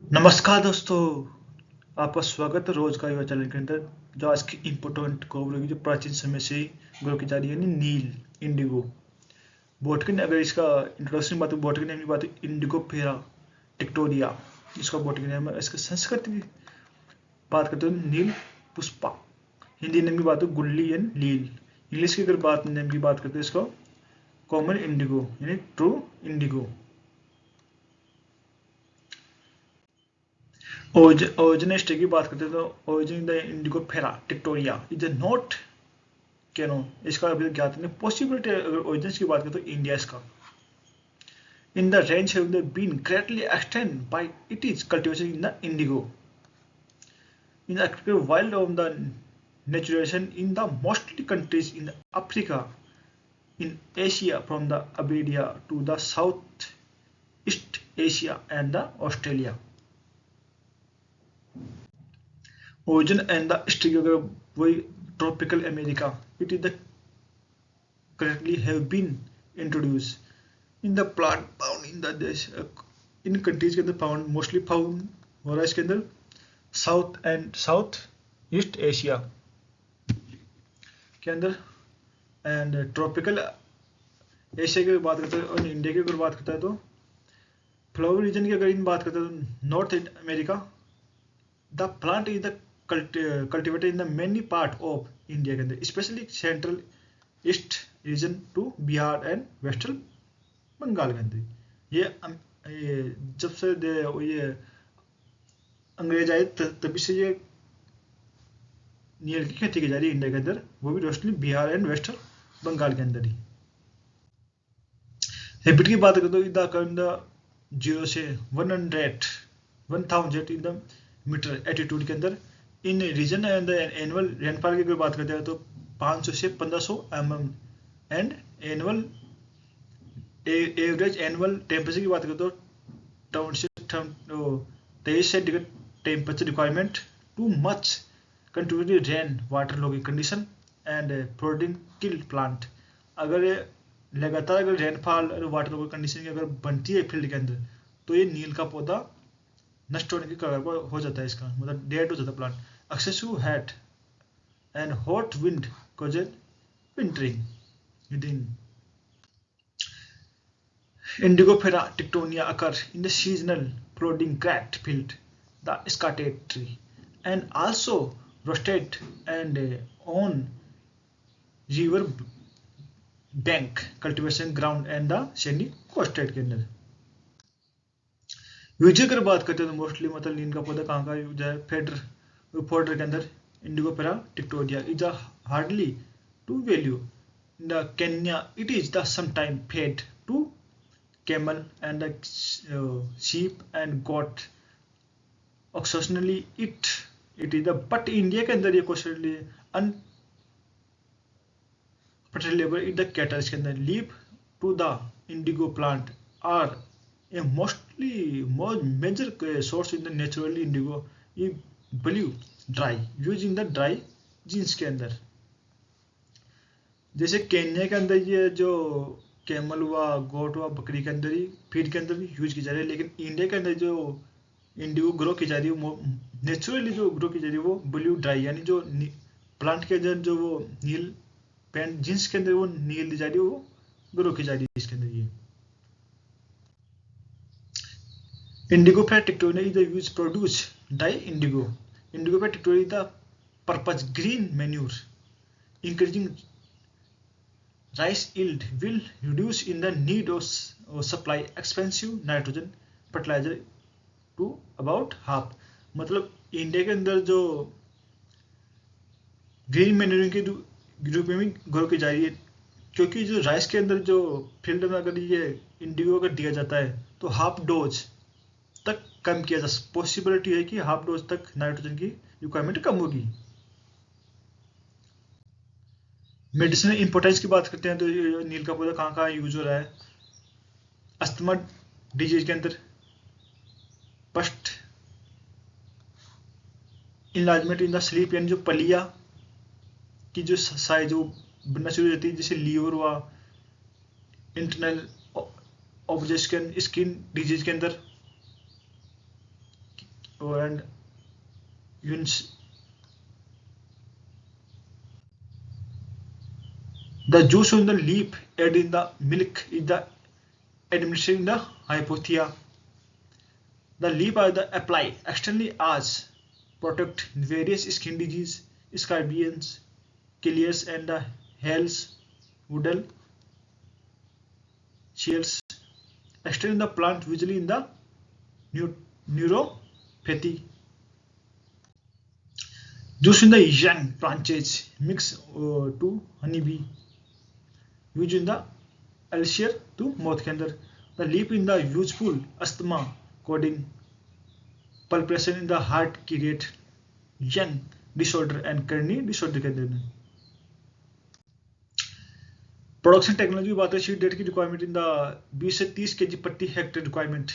नमस्कार दोस्तों, आपका स्वागत है रोज का युवा चैनल के अंदर। जो आज की इम्पोर्टेंट खबर होगी, जो प्राचीन समय से ही ग्रो की जा रही है, यानी नील इंडिगो बोटकिन। अगर इसका इंट्रोडक्शन की बात हो, बोटकिन नेम की बात हो, इंडिगो फेरा टिक्टोरिया इसका बोटकिन नेम है। इसका संस्कृत की बात करते हो नील पुष्पा। हिंदी नेम की बात हो गुल्ली एंड लील। इंग्लिश की अगर बात नेम की बात करते हैं इसको कॉमन इंडिगो यानी ट्रू इंडिगो। ओरिजिन स्टे की बात करते हैं तो ओरिजिन द इंडिगो फेरा टिक्टोरिया इज नॉट कैनो, इसका अभी तक ज्ञात नहीं। पॉसिबिलिटी अगर ओरिजिन की बात करें तो इंडिया इसका in the range have been greatly extended by it is cultivation in the indigo in the active wild of the naturation in the mostly countries in Africa, in Asia from the Abyssinia to the South East Asia and the Australia. Origin and the history वही tropical America. It is the currently have been introduced in the plant found in the देश इन countries के अंदर found mostly found हो रहा है इसके अंदर south east Asia के अंदर एंड ट्रॉपिकल एशिया की बात करते हैं और इंडिया की अगर बात करता है तो फ्लावर रीजन की अगर इन बात करते हैं तो North America the plant is the cultivated in the many part of India के अंदर, specially central east region to Bihar and western Bengal के अंदर। ये जब से ये अंग्रेज आए तभी से ये नील की खेती की जा रही है इंडिया के अंदर, वो भी रोशनी बिहार एंड वेस्ट बंगाल के अंदर ही। हैबिट की बात करें तो द 0 से 1000 इन द मीटर एटीट्यूड के अंदर इन रीजन एंड एनुअल रेनफॉल की अगर बात करते हैं तो 500 से 1500 mm and annual average annual temperature की बात करें तो 23 centigrade temperature requirement too much continuity rain water logging condition and प्रोडक्टिंग kill plant. अगर लगातार अगर रेनफॉल और वाटर लॉगिंग कंडीशन की अगर बनती है फील्ड के अंदर तो ये नील का पौधा नष्ट होने की कगार पर हो जाता है, इसका मतलब डेड हो जाता है plant. Excessive hate and hot wind causes wintering within Indigofera tictonia occur in the seasonal prodding grass field, the scarlet tree, and also roasted and on river bank cultivation ground and the sandy coastal के अंदर। Use अगर बात करते हैं तो mostly मतलब नीम का पौधा कहाँ का यूज है, फेडर फोल्डर के अंदर Indigofera tinctoria is a hardly to value in the Kenya it is the sometime fed to camel and sheep and goat occasionally it is the but India के अंदर ये क्वेश्चनली अनप्रटेबल इन द कैटल्स के अंदर leave to the indigo plant are a mostly major source in the naturally indigo ये blue dry use in the dry jeans के अंदर। जैसे Kenya के अंदर ये जो कैमल हुआ, गोट हुआ, बकरी के अंदर ही फीड के अंदर भी यूज की जा रही है, लेकिन इंडिया के अंदर जो इंडिगो ग्रो की जा रही है नेचुरली जो ग्रो की जा रही है वो ब्लू ड्राई यानी जो प्लांट के अंदर जो वो नील पैंट जींस के अंदर वो नील दी जा रही है वो ग्रो की जा रही है इसके अंदर। ये indigo fat tinctoria is the use produce dye indigo. Indigo fat tinctoria is the purpose green manure increasing rice yield will reduce in the need of supply expensive nitrogen fertilizer to about half। मतलब India के अंदर जो green manuring के group में भी grow की जा रही है, क्योंकि जो राइस के अंदर जो फील्ड में अगर ये इंडिगो अगर दिया जाता है तो हाफ डोज तक कम किया जा पॉसिबिलिटी है कि हाफ डोज तक नाइट्रोजन की रिक्वायरमेंट कम होगी। मेडिसिनल इंपोर्टेंस की बात करते हैं तो नील का पौधा कहाँ कहाँ यूज हो रहा है। अस्थमा डिजीज के अंदर, first enlargement in the sleep यानी जो पलिया की जो साइज जो बनना शुरू हो जाती है, जैसे लीवर हुआ, इंटरनल ऑब्जेक्शन स्किन डिजीज के अंदर and the juice on the leaf added in the milk is the administering the hypothia. The leaf are the apply externally as protect various skin disease, scorpions, killiers and the hairs, woodle, shears. Extend in the plant usually in the neuropathy. Juice in the young branches mix to honeybee. Use in the elixir to mouth के अंदर. The leaf in the useful asthma coding. Pulpation in the heart की rate. Young disorder and kidney disorder के अंदर. Production technology की बात है. Sheet date की requirement in the 20 से 30 kg प्रति hectare requirement.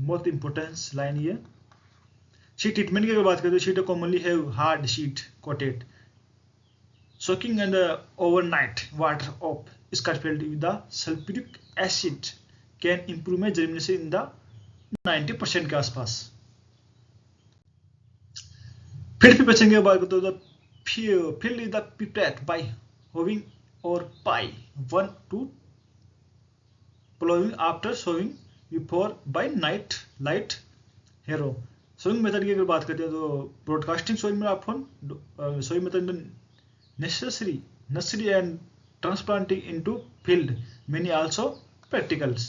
Most importance line ये. शीट ट्रीटमेंट की अगर बात करें तो sheet commonly have hard sheet coated soaking and overnight water of scarfield with the sulfuric acid can improve germination in the 90% के आसपास. फिर प्रिपरेशन की बात करें तो fill is the pipette by hoving or pie 1 to plowing after sowing before by night light hero. Sowing method की अगर बात करते हैं तो ब्रॉडकास्टिंग सोइंग में आप sowing method necessary and transplanting into field many also practicals.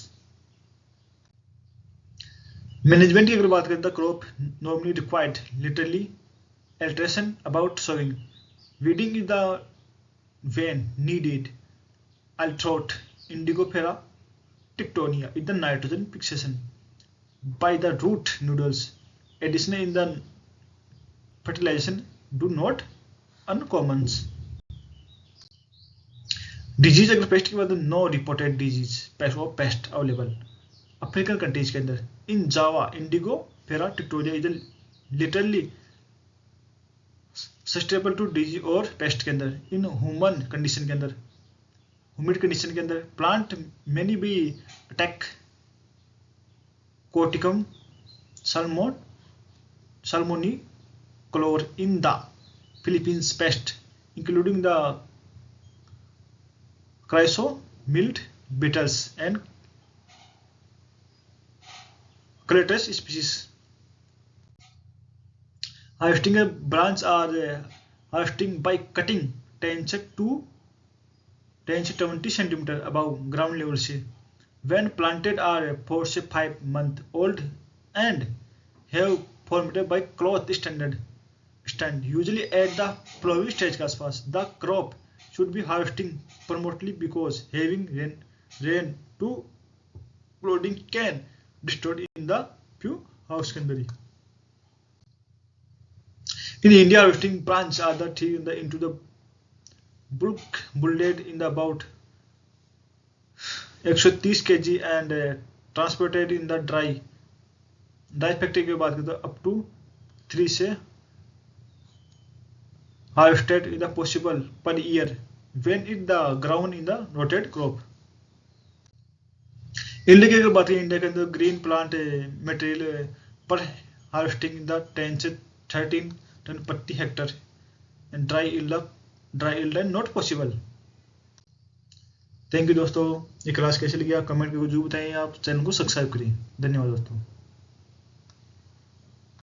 Management की अगर बात करें तो crop normally required literally alteration about sowing. Weeding is the when needed. Altrot Indigofera tictonia is the nitrogen fixation by the root nodules. Addition in the fertilization do not uncommons. Disease अगर pest की बात है no reported disease pest available African countries के अंदर. In Java Indigofera tinctoria is literally sustainable to disease और pest के अंदर. In human condition के अंदर ह्यूमिड कंडीशन के अंदर प्लांट मैनी बी अटैक कोटिकम salmoni color in the Philippines pest including the chrysomild beetles and Cratus species. Harvesting a branch are harvesting by cutting 10 to 20 centimeter above ground level से. When planted are 4 से 5 month old and have formed by cloth stand usually at the flowering stage के आसपास. The crop should be harvesting promptly because having rain to flooding can destroy in the few house के अंदर ही. In India, harvesting branch are the tree into the bulk bullded in the about 130 kg and transported in the dry factory की बात करते हैं up to 3 से harvested in the possible per year when it the ground in the rotated crop. India की अगर बात करें India के अंदर ग्रीन प्लांट मटेरियल पर हार्वेस्टिंग इन द 10 से 13 टन प्रति Hector and dry yield not possible. Thank you दोस्तों. ये क्लास कैसे लगी आप कमेंट करके जरूर बताएं. आप चैनल को सब्सक्राइब करिए. धन्यवाद दोस्तों.